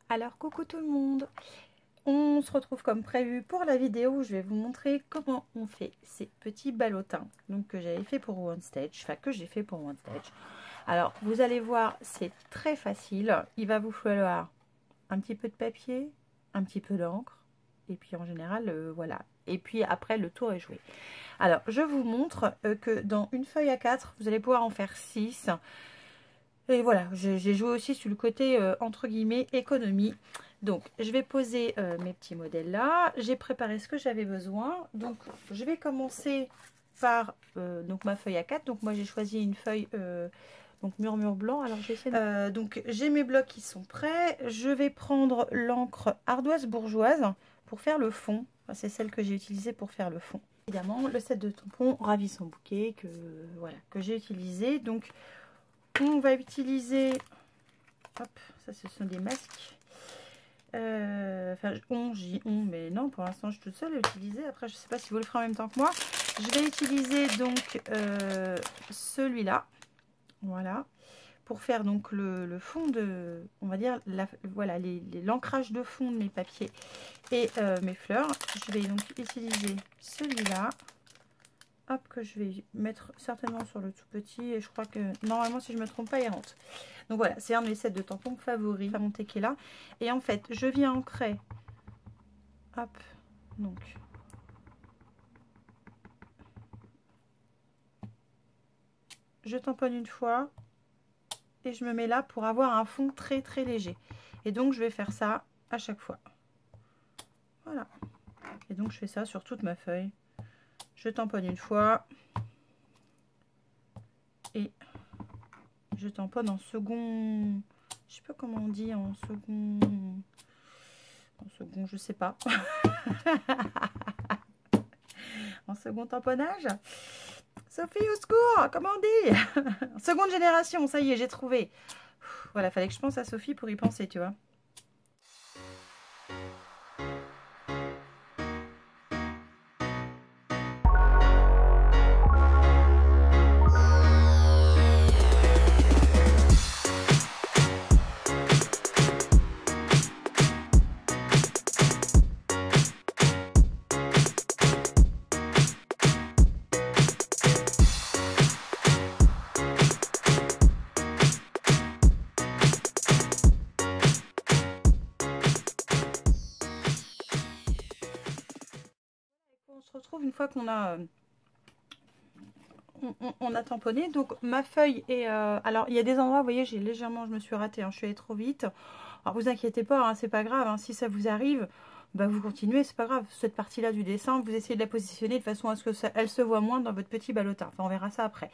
Alors coucou tout le monde, on se retrouve comme prévu pour la vidéo où je vais vous montrer comment on fait ces petits ballotins donc que j'avais fait pour One Stage, enfin que j'ai fait pour One Stage. Alors vous allez voir, c'est très facile, il va vous falloir un petit peu de papier, un petit peu d'encre et puis en général voilà, et puis après le tour est joué. Alors je vous montre que dans une feuille à 4 vous allez pouvoir en faire 6. Et voilà, j'ai joué aussi sur le côté entre guillemets économie. Donc je vais poser mes petits modèles là. J'ai préparé ce que j'avais besoin. Donc je vais commencer par donc ma feuille A4. Donc moi j'ai choisi une feuille donc murmure blanc. Alors j'essaie donc j'ai mes blocs qui sont prêts. Je vais prendre l'encre ardoise bourgeoise pour faire le fond. Enfin, c'est celle que j'ai utilisée pour faire le fond. Évidemment le set de tampons Ravissant Bouquet que voilà que j'ai utilisé. Donc on va utiliser, hop, ça ce sont des masques. Enfin, mais non, pour l'instant je suis toute seule à utiliser. Après, je sais pas si vous le ferez en même temps que moi. Je vais utiliser donc celui-là, voilà, pour faire donc le fond de, on va dire, voilà, l'ancrage de fond de mes papiers et mes fleurs. Je vais donc utiliser celui-là. Hop, que je vais mettre certainement sur le tout petit et je crois que normalement si je me trompe pas il rentre. Donc voilà, c'est un de mes sets de tampons favoris à monter qui est là. Et en fait je viens ancrer, hop, donc je tamponne une fois et je me mets là pour avoir un fond très très léger. Et donc je vais faire ça à chaque fois. Voilà. Et donc je fais ça sur toute ma feuille. Je tamponne une fois et je tamponne en second, je sais pas comment on dit, en second, je sais pas. En second tamponnage. Sophie, au secours, comment on dit? Seconde génération, ça y est, j'ai trouvé. Voilà, fallait que je pense à Sophie pour y penser, tu vois. On se retrouve une fois qu'on a on a tamponné. Donc ma feuille est alors il y a des endroits, vous voyez, j'ai légèrement, je me suis ratée, hein, je suis allée trop vite. Alors vous inquiétez pas, hein, c'est pas grave, hein, si ça vous arrive, bah vous continuez, c'est pas grave. Cette partie là du dessin, vous essayez de la positionner de façon à ce que elle se voit moins dans votre petit ballotin. Enfin on verra ça après.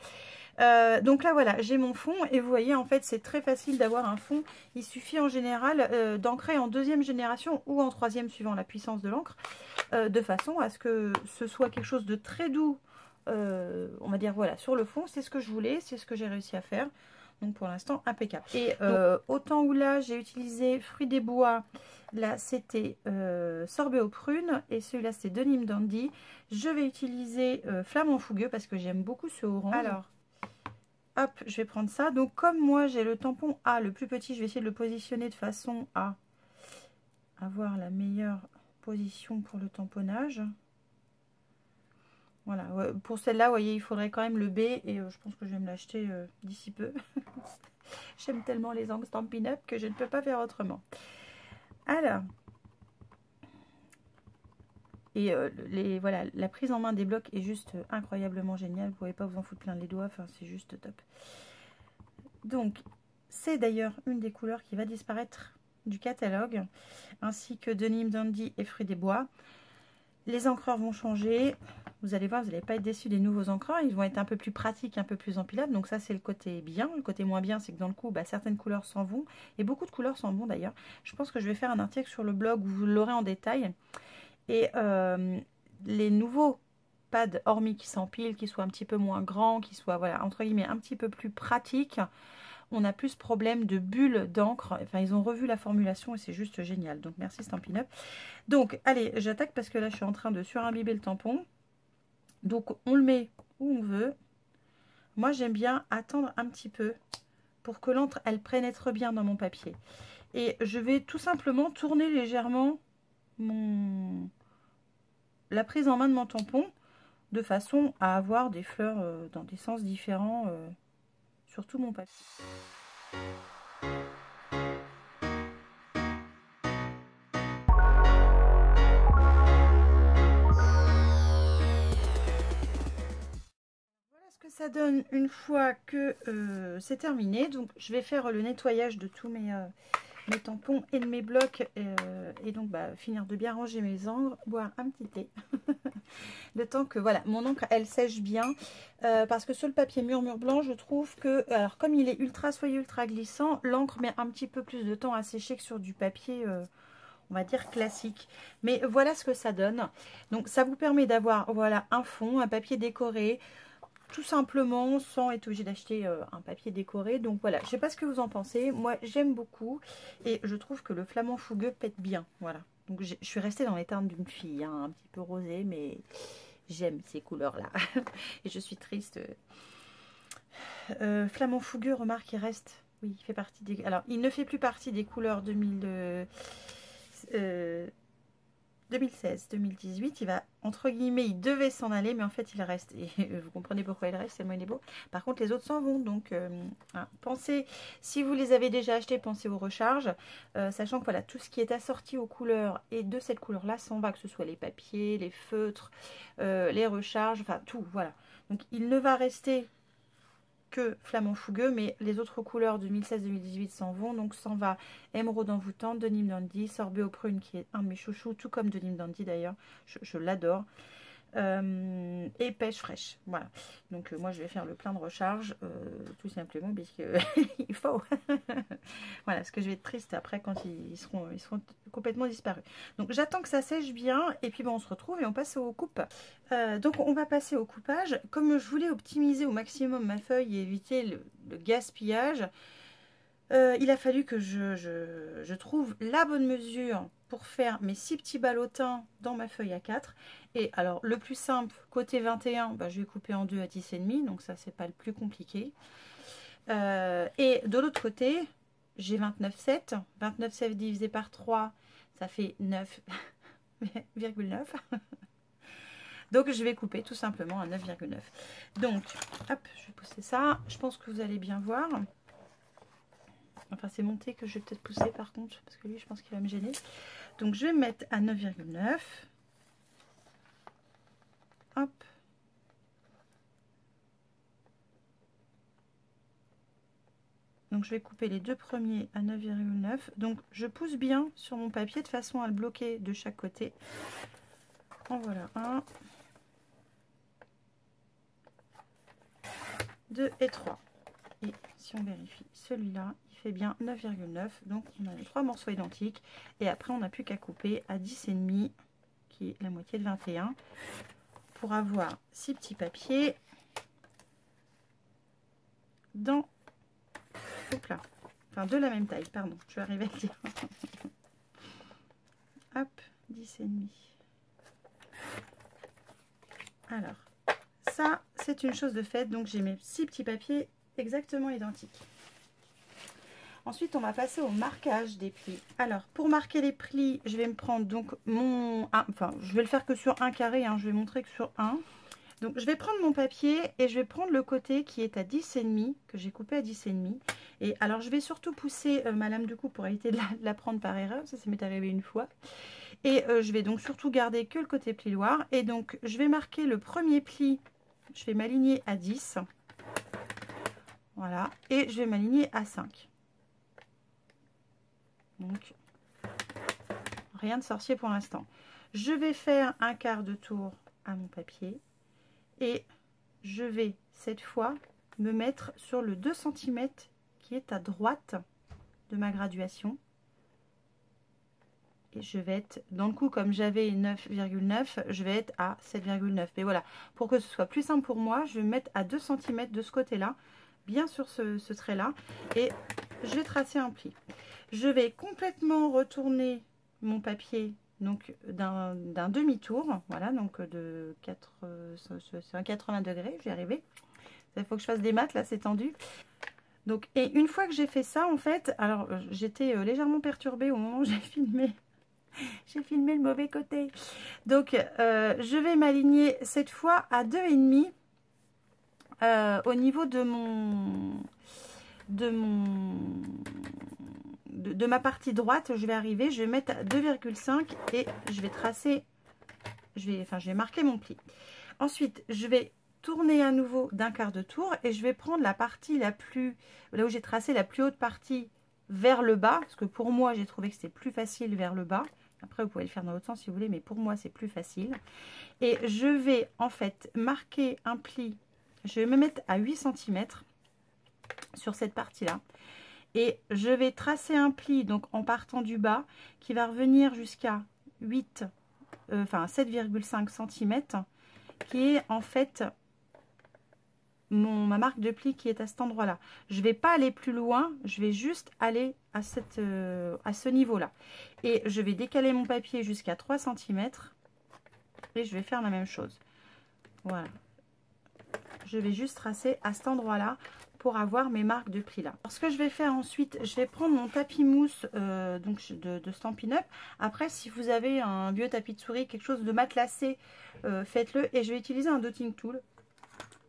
Donc là voilà, j'ai mon fond et vous voyez en fait c'est très facile d'avoir un fond. Il suffit en général d'ancrer en deuxième génération ou en troisième suivant la puissance de l'encre, de façon à ce que ce soit quelque chose de très doux, on va dire voilà, sur le fond. C'est ce que je voulais, c'est ce que j'ai réussi à faire. Donc pour l'instant impeccable. Et autant où là j'ai utilisé Fruits des Bois, là c'était Sorbet aux prunes et celui-là c'est Denim Dandy. Je vais utiliser Flamant Fougueux parce que j'aime beaucoup ce orange. Alors hop, je vais prendre ça. Donc comme moi j'ai le tampon A le plus petit, je vais essayer de le positionner de façon à avoir la meilleure position pour le tamponnage. Voilà, pour celle-là, vous voyez, il faudrait quand même le B et je pense que je vais me l'acheter d'ici peu. J'aime tellement les angles Stampin' Up que je ne peux pas faire autrement. Alors, et voilà, la prise en main des blocs est juste incroyablement géniale. Vous ne pouvez pas vous en foutre plein les doigts, enfin, c'est juste top. Donc, c'est d'ailleurs une des couleurs qui va disparaître du catalogue, ainsi que Denim Dandy et Fruits des Bois. Les encreurs vont changer. Vous allez voir, vous n'allez pas être déçus des nouveaux encreurs. Ils vont être un peu plus pratiques, un peu plus empilables. Donc ça, c'est le côté bien. Le côté moins bien, c'est que dans le coup, bah, certaines couleurs s'en vont. Et beaucoup de couleurs s'en vont d'ailleurs. Je pense que je vais faire un article sur le blog où vous l'aurez en détail. Et les nouveaux pads, hormis qui s'empilent, qui soient un petit peu moins grands, qui soient, voilà, entre guillemets, un petit peu plus pratiques, on a plus ce problème de bulles d'encre. Enfin, ils ont revu la formulation et c'est juste génial. Donc, merci Stampin' Up. Donc, allez, j'attaque parce que là, je suis en train de surimbiber le tampon. Donc, on le met où on veut. Moi, j'aime bien attendre un petit peu pour que l'encre, elle pénètre bien dans mon papier. Et je vais tout simplement tourner légèrement la prise en main de mon tampon de façon à avoir des fleurs dans des sens différents sur tout mon papier. Voilà ce que ça donne une fois que c'est terminé. Donc je vais faire le nettoyage de tous mes tampons et de mes blocs et donc finir de bien ranger mes encres, boire un petit thé le temps que voilà mon encre elle sèche bien parce que sur le papier murmure blanc je trouve que alors comme il est ultra soyeux, ultra glissant, l'encre met un petit peu plus de temps à sécher que sur du papier on va dire classique, mais voilà ce que ça donne. Donc ça vous permet d'avoir voilà un fond, un papier décoré tout simplement sans être obligé d'acheter un papier décoré. Donc voilà, je sais pas ce que vous en pensez, moi j'aime beaucoup et je trouve que le flamant fougueux pète bien. Voilà, donc je suis restée dans les teintes d'une fille hein, un petit peu rosée, mais j'aime ces couleurs là et je suis triste. Flamant fougueux, remarque, il reste, oui, il fait partie des, alors il ne fait plus partie des couleurs 2016-2018, il va, entre guillemets, il devait s'en aller, mais en fait il reste, et vous comprenez pourquoi il reste, tellement il est beau. Par contre les autres s'en vont, donc pensez, si vous les avez déjà achetés, pensez aux recharges, sachant que voilà, tout ce qui est assorti aux couleurs et de cette couleur là s'en va, que ce soit les papiers, les feutres, les recharges, enfin tout, voilà. Donc il ne va rester que flamant fougueux, mais les autres couleurs 2016-2018 s'en vont, donc s'en va émeraude envoûtante, Denim Dandy, sorbet aux prunes qui est un de mes chouchous, tout comme Denim Dandy d'ailleurs, je l'adore, et pêche fraîche, voilà. Donc moi je vais faire le plein de recharge, tout simplement, puisque il faut. Voilà, parce que je vais être triste après quand ils seront complètement disparus. Donc j'attends que ça sèche bien, et puis bon, on se retrouve et on passe aux coupes. Donc on va passer au coupage. Comme je voulais optimiser au maximum ma feuille et éviter le gaspillage, il a fallu que je trouve la bonne mesure pour faire mes 6 petits ballotins dans ma feuille A4. Et alors le plus simple, côté 21, je vais couper en deux à 10,5, donc ça c'est pas le plus compliqué. Et de l'autre côté, j'ai 29,7. 29,7 divisé par 3, ça fait 9,9. Donc je vais couper tout simplement à 9,9. Donc, hop, je vais pousser ça. Je pense que vous allez bien voir. Enfin, c'est monté que je vais peut-être pousser par contre, parce que lui, je pense qu'il va me gêner. Donc, je vais me mettre à 9,9. Hop. Donc, je vais couper les deux premiers à 9,9. Donc, je pousse bien sur mon papier de façon à le bloquer de chaque côté. En voilà un. 2 et 3. Et si on vérifie, celui-là, il fait bien 9,9. Donc, on a les 3 morceaux identiques. Et après, on n'a plus qu'à couper à 10,5, qui est la moitié de 21, pour avoir 6 petits papiers dans... Hop là. Enfin, de la même taille, pardon. Je vais arriver à le dire. Hop, 10,5. Alors, ça, c'est une chose de faite. Donc, j'ai mes 6 petits papiers exactement identiques. Ensuite, on va passer au marquage des plis. Alors, pour marquer les plis, je vais me prendre donc mon... je vais le faire que sur un carré, hein, je vais montrer que sur un. Donc, je vais prendre mon papier et je vais prendre le côté qui est à 10,5, que j'ai coupé à 10,5. Et alors, je vais surtout pousser ma lame de coupe pour éviter de la prendre par erreur. Ça m'est arrivé une fois. Et je vais donc surtout garder que le côté plioir. Et donc, je vais marquer le premier pli. Je vais m'aligner à 10. Voilà. Et je vais m'aligner à 5. Donc, rien de sorcier pour l'instant. Je vais faire un quart de tour à mon papier. Et je vais, cette fois, me mettre sur le 2 cm qui est à droite de ma graduation. Et je vais être, dans le coup, comme j'avais 9,9, je vais être à 7,9. Mais voilà, pour que ce soit plus simple pour moi, je vais me mettre à 2 cm de ce côté-là, bien sur ce trait-là. Et je vais tracer un pli. Je vais complètement retourner mon papier donc d'un demi-tour, voilà, donc de 80 degrés, je vais y arriver. Il faut que je fasse des maths, là c'est tendu. Donc, et une fois que j'ai fait ça, en fait, alors j'étais légèrement perturbée au moment où j'ai filmé. J'ai filmé le mauvais côté. Donc, je vais m'aligner cette fois à 2,5 au niveau de ma partie droite. Je vais arriver, je vais mettre à 2,5 et je vais tracer, je vais marquer mon pli. Ensuite, je vais tourner à nouveau d'un quart de tour et je vais prendre la partie là où j'ai tracé la plus haute partie vers le bas, parce que pour moi, j'ai trouvé que c'était plus facile vers le bas. Après, vous pouvez le faire dans l'autre sens si vous voulez, mais pour moi, c'est plus facile. Et je vais en fait marquer un pli. Je vais me mettre à 8 cm sur cette partie-là. Et je vais tracer un pli, donc en partant du bas, qui va revenir jusqu'à 7,5 cm, qui est en fait ma marque de pli qui est à cet endroit-là. Je ne vais pas aller plus loin, je vais juste aller à ce niveau-là. Et je vais décaler mon papier jusqu'à 3 cm et je vais faire la même chose. Voilà. Je vais juste tracer à cet endroit-là pour avoir mes marques de pli là. Alors, ce que je vais faire ensuite, je vais prendre mon tapis mousse donc de Stampin' Up. Après, si vous avez un vieux tapis de souris, quelque chose de matelassé, faites-le. Et je vais utiliser un dotting tool.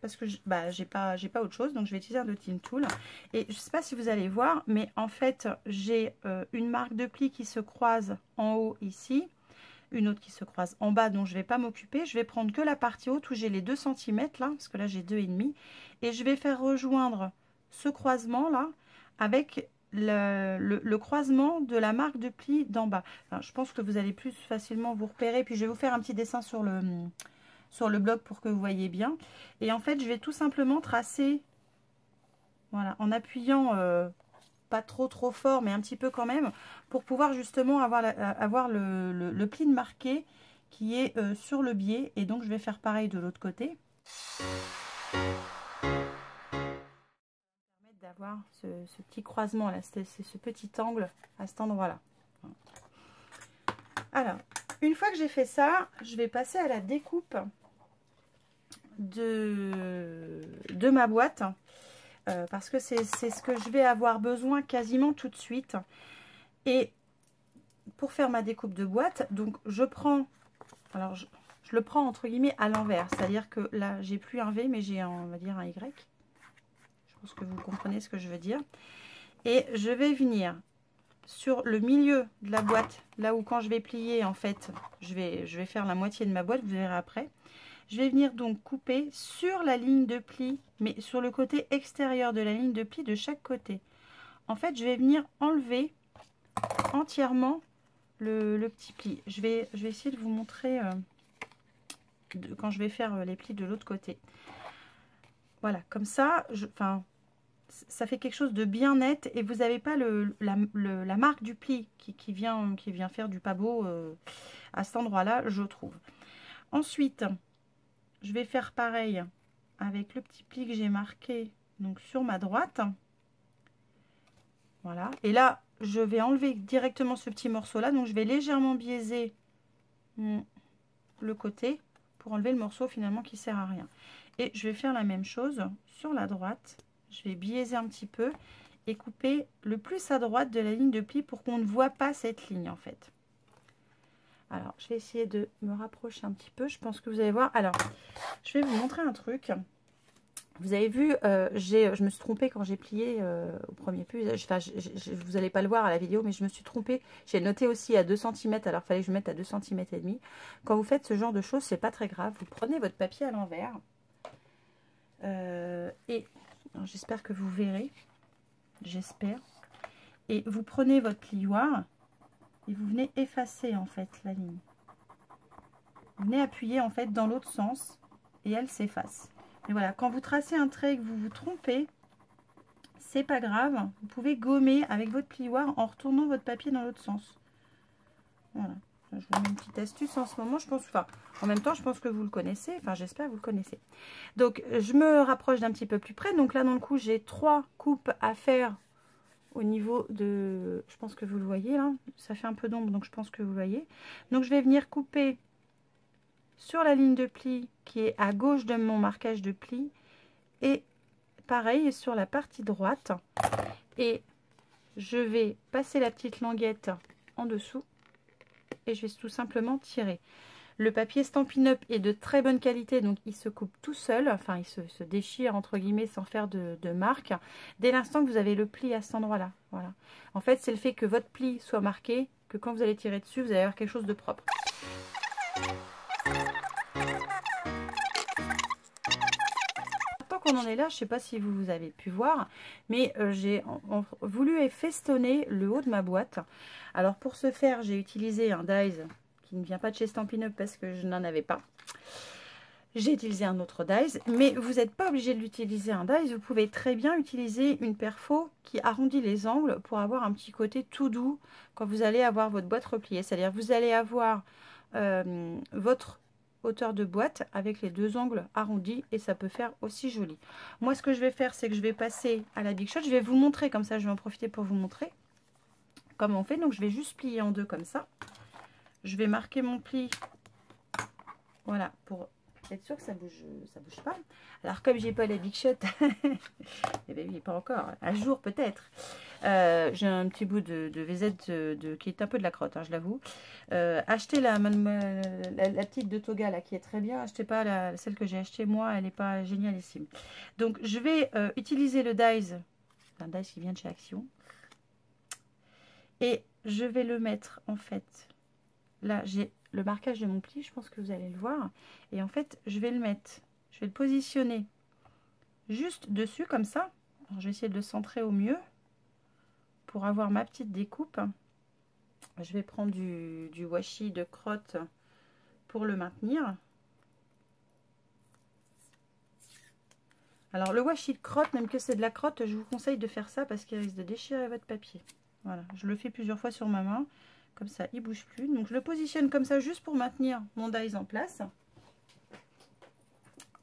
Parce que j'ai pas autre chose, donc je vais utiliser un dotting tool. Et je sais pas si vous allez voir, mais en fait j'ai une marque de pli qui se croise en haut ici, une autre qui se croise en bas, dont je vais pas m'occuper. Je vais prendre que la partie haute où j'ai les 2 cm là, parce que là j'ai 2,5, et je vais faire rejoindre ce croisement là avec le croisement de la marque de pli d'en bas. Enfin, je pense que vous allez plus facilement vous repérer, puis je vais vous faire un petit dessin sur le blog pour que vous voyez bien. Et en fait, je vais tout simplement tracer, voilà, en appuyant pas trop fort, mais un petit peu quand même, pour pouvoir justement avoir le pli marqué qui est sur le biais. Et donc, je vais faire pareil de l'autre côté. Permettre d'avoir ce petit croisement là, c'est ce petit angle à cet endroit-là. Alors, une fois que j'ai fait ça, je vais passer à la découpe de ma boîte parce que c'est ce que je vais avoir besoin quasiment tout de suite. Et pour faire ma découpe de boîte, donc je prends, alors je le prends entre guillemets à l'envers, c'est à dire que là j'ai plus un V mais j'ai on va dire un Y. Je pense que vous comprenez ce que je veux dire. Et je vais venir sur le milieu de la boîte, là où quand je vais plier en fait je vais faire la moitié de ma boîte, vous verrez après. Je vais venir donc couper sur la ligne de pli, mais sur le côté extérieur de la ligne de pli de chaque côté. En fait, je vais venir enlever entièrement le petit pli. Je vais essayer de vous montrer quand je vais faire les plis de l'autre côté. Voilà, comme ça, ça fait quelque chose de bien net et vous n'avez pas la marque du pli qui vient faire du pas beau à cet endroit-là, je trouve. Ensuite, je vais faire pareil avec le petit pli que j'ai marqué donc sur ma droite. Voilà. Et là, je vais enlever directement ce petit morceau là. Donc, je vais légèrement biaiser le côté pour enlever le morceau finalement qui sert à rien. Et je vais faire la même chose sur la droite. Je vais biaiser un petit peu et couper le plus à droite de la ligne de pli pour qu'on ne voit pas cette ligne en fait. Alors, je vais essayer de me rapprocher un petit peu. Je pense que vous allez voir. Alors, je vais vous montrer un truc. Vous avez vu, je me suis trompée quand j'ai plié au premier pli. Enfin, vous n'allez pas le voir à la vidéo, mais je me suis trompée. J'ai noté aussi à 2 cm. Alors, il fallait que je mette à 2 cm et demi. Quand vous faites ce genre de choses, c'est pas très grave. Vous prenez votre papier à l'envers. Et j'espère que vous verrez. J'espère. Et vous prenez votre plioir. Et vous venez effacer en fait la ligne. Vous venez appuyer en fait dans l'autre sens et elle s'efface. Et voilà, quand vous tracez un trait et que vous vous trompez, c'est pas grave. Vous pouvez gommer avec votre plioir en retournant votre papier dans l'autre sens. Voilà. Je vous mets une petite astuce en ce moment. Je pense, enfin, en même temps, je pense que vous le connaissez. Enfin, j'espère que vous le connaissez. Donc, je me rapproche d'un petit peu plus près. Donc là, dans le coup, j'ai 3 coupes à faire. Au niveau de, je pense que vous le voyez là, ça fait un peu d'ombre donc je pense que vous voyez. Donc je vais venir couper sur la ligne de pli qui est à gauche de mon marquage de pli et pareil sur la partie droite. Et je vais passer la petite languette en dessous. Et je vais tout simplement tirer. Le papier Stampin' Up est de très bonne qualité, donc il se coupe tout seul, enfin il se déchire entre guillemets sans faire de marque, dès l'instant que vous avez le pli à cet endroit-là. Voilà. En fait, c'est le fait que votre pli soit marqué, que quand vous allez tirer dessus, vous allez avoir quelque chose de propre. Tant qu'on en est là, je ne sais pas si vous avez pu voir, mais j'ai voulu festonner le haut de ma boîte. Alors pour ce faire, j'ai utilisé un dies qui ne vient pas de chez Stampin' Up parce que je n'en avais pas. J'ai utilisé un autre dies, mais vous n'êtes pas obligé de l'utiliser un dies. Vous pouvez très bien utiliser une perfo qui arrondit les angles pour avoir un petit côté tout doux quand vous allez avoir votre boîte repliée. C'est-à-dire vous allez avoir votre hauteur de boîte avec les deux angles arrondis et ça peut faire aussi joli. Moi, ce que je vais faire, c'est que je vais passer à la Big Shot. Je vais vous montrer comme ça. Je vais en profiter pour vous montrer comment on fait. Donc, je vais juste plier en deux comme ça. Je vais marquer mon pli, voilà, pour être sûr que ça bouge pas. Alors comme j'ai pas la Big Shot, eh bien oui, pas encore, un jour peut-être. J'ai un petit bout de VZ qui est un peu de la crotte, hein, je l'avoue. Achetez la petite de Toga là qui est très bien. Achetez pas celle que j'ai achetée moi, elle n'est pas génialissime. Donc je vais utiliser le dies, un dies qui vient de chez Action, et je vais le mettre en fait. Là, j'ai le marquage de mon pli, je pense que vous allez le voir. Et en fait, je vais le mettre, je vais le positionner juste dessus, comme ça. Alors, je vais essayer de le centrer au mieux pour avoir ma petite découpe. Je vais prendre du washi de crotte pour le maintenir. Alors, le washi de crotte, même que c'est de la crotte, je vous conseille de faire ça parce qu'il risque de déchirer votre papier. Voilà, je le fais plusieurs fois sur ma main. Comme ça, il ne bouge plus. Donc, je le positionne comme ça juste pour maintenir mon dies en place.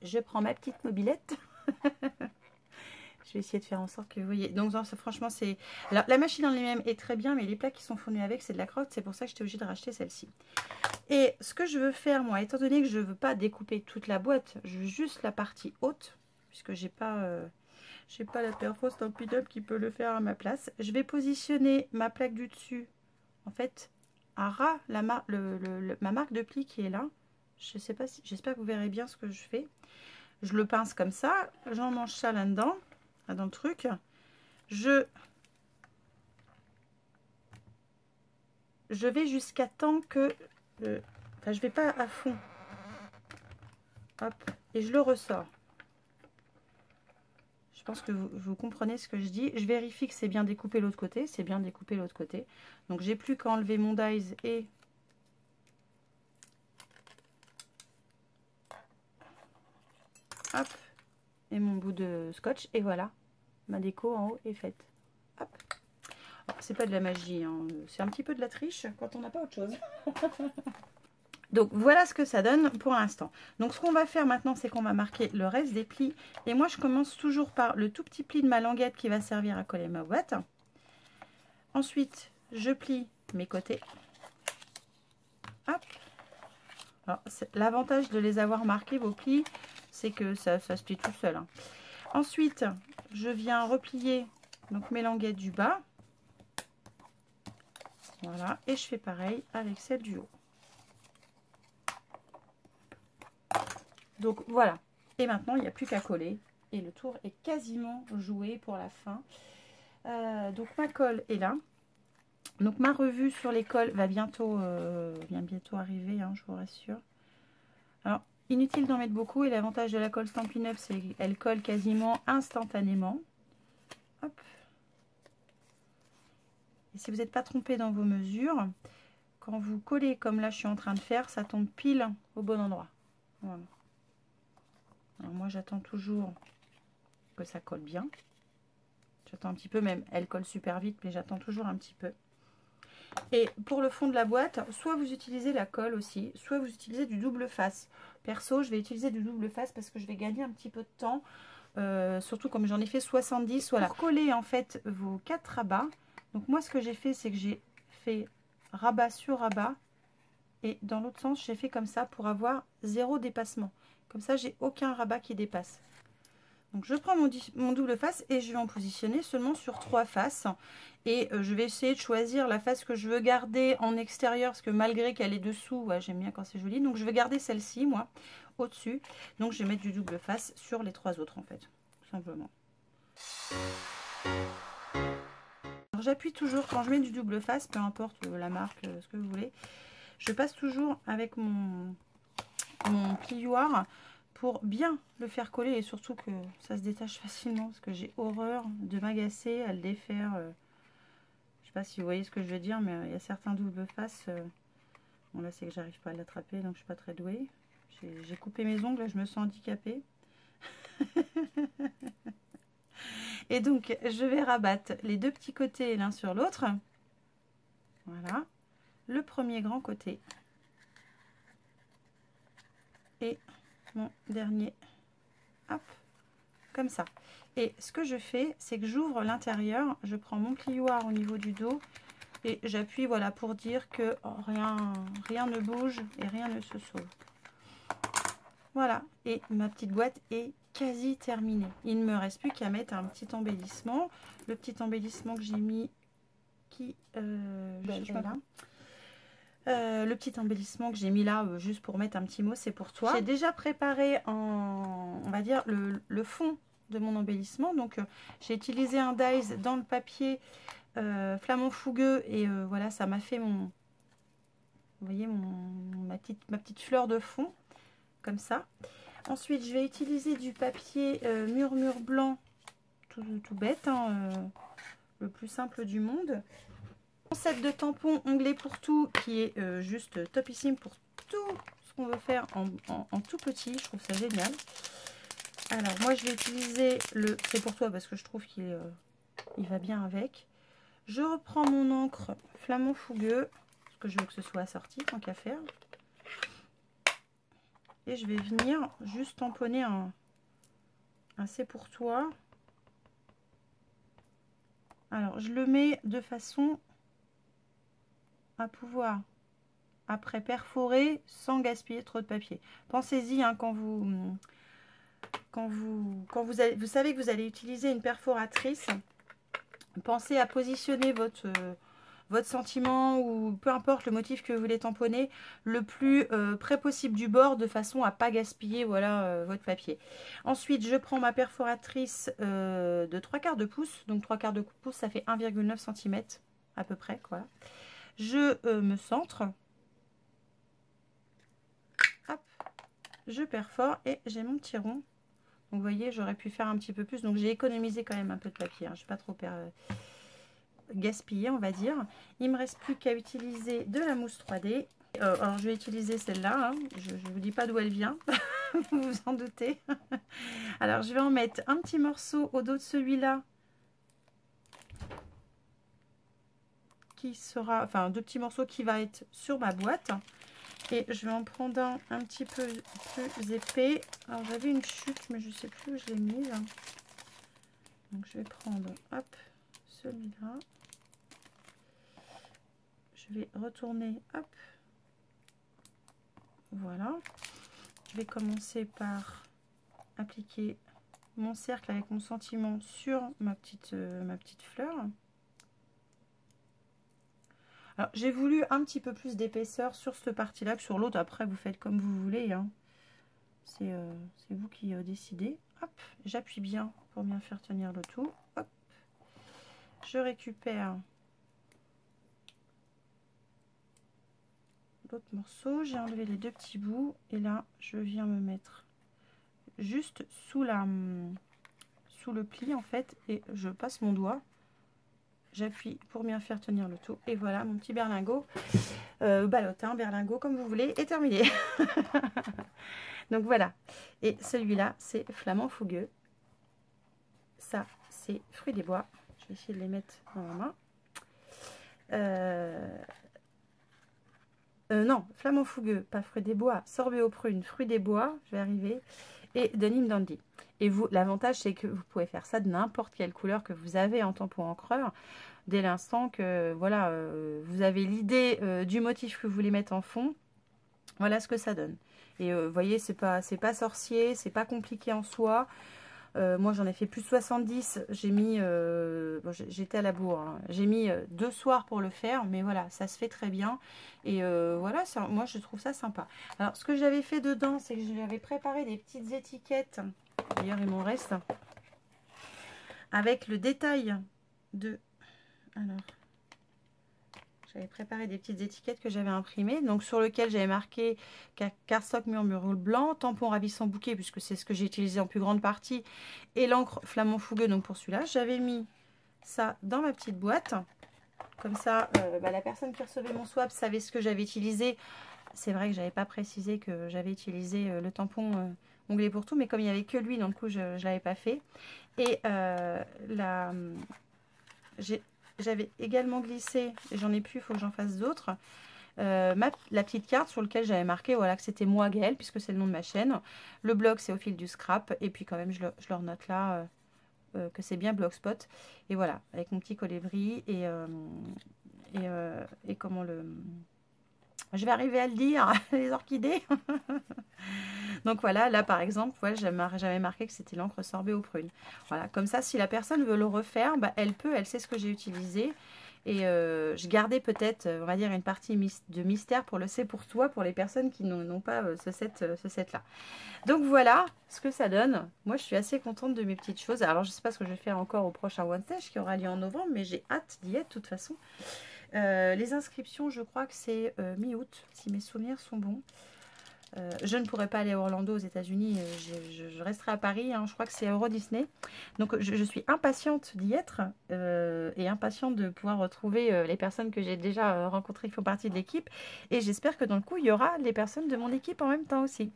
Je prends ma petite mobilette. Je vais essayer de faire en sorte que vous voyez. Donc, franchement, c'est... Alors, la machine en elle-même est très bien, mais les plaques qui sont fournis avec, c'est de la crotte. C'est pour ça que j'étais obligée de racheter celle-ci. Et ce que je veux faire, moi, étant donné que je ne veux pas découper toute la boîte, je veux juste la partie haute, puisque j'ai pas la perfo Stampin' Up qui peut le faire à ma place. Je vais positionner ma plaque du dessus. En fait, à ras ma marque de pli qui est là. Je sais pas si, j'espère que vous verrez bien ce que je fais. Je le pince comme ça, j'emmanche ça là-dedans, dans le truc. Je vais jusqu'à temps que, enfin, je vais pas à fond. Hop, et je le ressors. Je pense que vous comprenez ce que je dis. Je vérifie que c'est bien découpé l'autre côté. C'est bien découpé l'autre côté. Donc, j'ai plus qu'à enlever mon dies et... Hop. Et mon bout de scotch. Et voilà. Ma déco en haut est faite. Hop. C'est pas de la magie. Hein. C'est un petit peu de la triche quand on n'a pas autre chose. Donc voilà ce que ça donne pour l'instant. Donc ce qu'on va faire maintenant, c'est qu'on va marquer le reste des plis. Et moi je commence toujours par le tout petit pli de ma languette qui va servir à coller ma boîte. Ensuite, je plie mes côtés. Hop. Alors l'avantage de les avoir marqués, vos plis, c'est que ça se plie tout seul. Hein. Ensuite, je viens replier donc mes languettes du bas. Voilà. Et je fais pareil avec celle du haut. Donc voilà, et maintenant il n'y a plus qu'à coller et le tour est quasiment joué pour la fin. Donc ma colle est là. Donc ma revue sur les colles va bientôt arriver, hein, je vous rassure. Alors inutile d'en mettre beaucoup et l'avantage de la colle Stampin' Up c'est qu'elle colle quasiment instantanément. Hop. Et si vous n'êtes pas trompé dans vos mesures, quand vous collez comme là je suis en train de faire, ça tombe pile au bon endroit. Voilà. Alors moi j'attends toujours que ça colle bien. J'attends un petit peu, même elle colle super vite, mais j'attends toujours un petit peu. Et pour le fond de la boîte, soit vous utilisez la colle aussi, soit vous utilisez du double face. Perso, je vais utiliser du double face parce que je vais gagner un petit peu de temps. Surtout comme j'en ai fait 70. Voilà. Pour coller en fait vos 4 rabats. Donc moi ce que j'ai fait, c'est que j'ai fait rabat sur rabat. Et dans l'autre sens, j'ai fait comme ça pour avoir 0 dépassement. Comme ça, j'ai aucun rabat qui dépasse. Donc je prends mon double face et je vais en positionner seulement sur 3 faces. Et je vais essayer de choisir la face que je veux garder en extérieur, parce que malgré qu'elle est dessous, ouais, j'aime bien quand c'est joli. Donc je vais garder celle-ci, moi, au-dessus. Donc je vais mettre du double face sur les 3 autres, en fait, tout simplement. J'appuie toujours, quand je mets du double face, peu importe la marque, ce que vous voulez, je passe toujours avec mon plioir pour bien le faire coller et surtout que ça se détache facilement parce que j'ai horreur de m'agacer à le défaire. Je sais pas si vous voyez ce que je veux dire, mais il y a certains double face. Bon là c'est que j'arrive pas à l'attraper donc je suis pas très douée. J'ai coupé mes ongles, là, je me sens handicapée. Et donc je vais rabattre les 2 petits côtés l'un sur l'autre. Voilà. Le premier grand côté. Et mon dernier, hop, comme ça. Et ce que je fais, c'est que j'ouvre l'intérieur, je prends mon plioir au niveau du dos et j'appuie, voilà, pour dire que rien ne bouge et rien ne se sauve. Voilà, et ma petite boîte est quasi terminée. Il ne me reste plus qu'à mettre un petit embellissement. Le petit embellissement que j'ai mis, le petit embellissement que j'ai mis là, juste pour mettre un petit mot, c'est pour toi. J'ai déjà préparé, on va dire, le fond de mon embellissement. Donc, j'ai utilisé un dies dans le papier flamant fougueux. Et voilà, ça m'a fait mon... Vous voyez, ma petite fleur de fond, comme ça. Ensuite, je vais utiliser du papier murmure blanc, tout bête, hein, le plus simple du monde. Set de tampons onglets pour tout qui est juste topissime pour tout ce qu'on veut faire en tout petit. Je trouve ça génial. Alors moi je vais utiliser le c'est pour toi parce que je trouve qu'il va bien avec. Je reprends mon encre flamant fougueux parce que je veux que ce soit assorti tant qu'à faire. Et je vais venir juste tamponner un c'est pour toi. Alors je le mets de façon à pouvoir après perforer sans gaspiller trop de papier. Pensez-y hein, quand vous savez que vous allez utiliser une perforatrice, pensez à positionner votre sentiment ou peu importe le motif que vous voulez tamponner le plus près possible du bord de façon à pas gaspiller voilà votre papier. Ensuite je prends ma perforatrice de 3/4 de pouce, donc 3/4 de pouce ça fait 1,9 cm à peu près quoi. Je me centre, hop, je perfore et j'ai mon petit rond. Donc vous voyez, j'aurais pu faire un petit peu plus, donc j'ai économisé quand même un peu de papier, hein. Je ne vais pas trop gaspiller, on va dire. Il ne me reste plus qu'à utiliser de la mousse 3D. Alors je vais utiliser celle-là, hein. Je ne vous dis pas d'où elle vient, vous vous en doutez. Alors je vais en mettre un petit morceau au dos de celui-là. Qui sera, enfin 2 petits morceaux qui va être sur ma boîte et je vais en prendre un petit peu plus épais. Alors j'avais une chute mais je sais plus où je l'ai mise, donc je vais prendre hop celui-là, je vais retourner hop, voilà, je vais commencer par appliquer mon cercle avec mon sentiment sur ma petite fleur. Alors, j'ai voulu un petit peu plus d'épaisseur sur cette partie-là que sur l'autre. Après, vous faites comme vous voulez, hein. C'est vous qui décidez. Hop, j'appuie bien pour bien faire tenir le tout. Hop, je récupère l'autre morceau. J'ai enlevé les 2 petits bouts. Et là, je viens me mettre juste sous le pli, en fait. Et je passe mon doigt. J'appuie pour bien faire tenir le tout. Et voilà, mon petit berlingot, ballotin, berlingot, comme vous voulez, est terminé. Donc voilà. Et celui-là, c'est flamant fougueux. Ça, c'est fruits des bois. Je vais essayer de les mettre dans ma main. Non, flamant fougueux, pas fruits des bois. Sorbet aux prunes, fruits des bois. Je vais arriver. Et Denim Dandy. Et vous, l'avantage, c'est que vous pouvez faire ça de n'importe quelle couleur que vous avez en tampon encreur. Dès l'instant que voilà, vous avez l'idée du motif que vous voulez mettre en fond, voilà ce que ça donne. Et vous voyez, c'est pas sorcier, c'est pas compliqué en soi. Moi j'en ai fait plus de 70. J'ai mis, bon, j'étais à la bourre, hein. J'ai mis 2 soirs pour le faire, mais voilà, ça se fait très bien. Et voilà, moi je trouve ça sympa. Alors ce que j'avais fait dedans, c'est que j'avais préparé des petites étiquettes. D'ailleurs il m'en reste. Avec le détail de... Alors... J'avais préparé des petites étiquettes que j'avais imprimées, donc sur lequel j'avais marqué cardstock murmure blanc, tampon ravissant bouquet, puisque c'est ce que j'ai utilisé en plus grande partie, et l'encre flamand fougueux, donc pour celui-là. J'avais mis ça dans ma petite boîte. Comme ça, la personne qui recevait mon swap savait ce que j'avais utilisé. C'est vrai que j'avais pas précisé que j'avais utilisé le tampon onglet pour tout, mais comme il n'y avait que lui, donc du coup, je ne l'avais pas fait. Et j'avais également glissé, et j'en ai plus, il faut que j'en fasse d'autres, la petite carte sur laquelle j'avais marqué voilà, que c'était moi Gaëlle, puisque c'est le nom de ma chaîne. Le blog, c'est au fil du scrap, et puis quand même, je leur note là que c'est bien Blogspot. Et voilà, avec mon petit colibri, et comment le... Je vais arriver à le dire, les orchidées. Donc voilà, là par exemple, ouais, j'avais marqué que c'était l'encre sorbet aux prunes. Voilà, comme ça, si la personne veut le refaire, bah, elle sait ce que j'ai utilisé. Et je gardais peut-être, on va dire, une partie de mystère pour le c'est pour toi, pour les personnes qui n'ont pas ce set-là. Donc voilà ce que ça donne. Moi, je suis assez contente de mes petites choses. Alors, je ne sais pas ce que je vais faire encore au prochain One Stage qui aura lieu en novembre, mais j'ai hâte d'y être de toute façon. Les inscriptions, je crois que c'est mi-août, si mes souvenirs sont bons. Je ne pourrai pas aller à Orlando aux États-Unis, je resterai à Paris, hein, je crois que c'est Euro Disney. Donc je suis impatiente d'y être et impatiente de pouvoir retrouver les personnes que j'ai déjà rencontrées qui font partie de l'équipe. Et j'espère que dans le coup, il y aura les personnes de mon équipe en même temps aussi.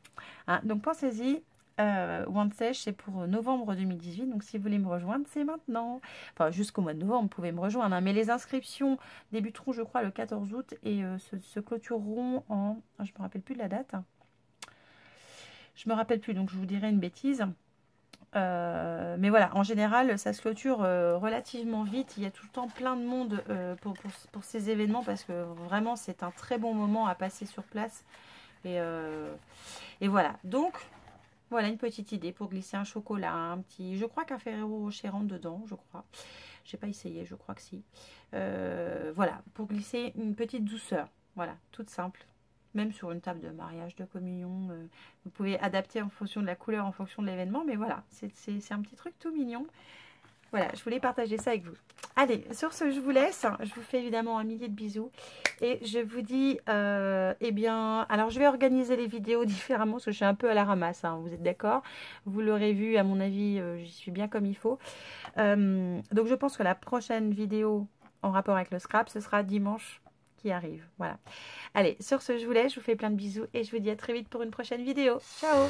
Hein, donc pensez-y. One Stage, c'est pour novembre 2018, donc si vous voulez me rejoindre, c'est maintenant. Enfin, jusqu'au mois de novembre, vous pouvez me rejoindre, hein, mais les inscriptions débuteront, je crois, le 14 août et se clôtureront en... Je ne me rappelle plus de la date. Je me rappelle plus, donc je vous dirai une bêtise. Mais voilà, en général, ça se clôture relativement vite. Il y a tout le temps plein de monde pour ces événements parce que vraiment, c'est un très bon moment à passer sur place. Et voilà, donc... Voilà une petite idée pour glisser un chocolat, un petit... Je crois qu'un Ferrero Rocher rentre dedans, je crois. Je n'ai pas essayé, je crois que si. Voilà, pour glisser une petite douceur. Voilà, toute simple. Même sur une table de mariage, de communion. Vous pouvez adapter en fonction de la couleur, en fonction de l'événement. Mais voilà, c'est un petit truc tout mignon. Voilà, je voulais partager ça avec vous. Allez, sur ce, je vous laisse. Je vous fais évidemment un millier de bisous. Et je vous dis, eh bien, alors je vais organiser les vidéos différemment parce que je suis un peu à la ramasse, hein, vous êtes d'accord? Vous l'aurez vu, à mon avis, j'y suis bien comme il faut. Donc je pense que la prochaine vidéo en rapport avec le scrap, ce sera dimanche qui arrive. Voilà. Allez, sur ce, je vous laisse. Je vous fais plein de bisous et je vous dis à très vite pour une prochaine vidéo. Ciao!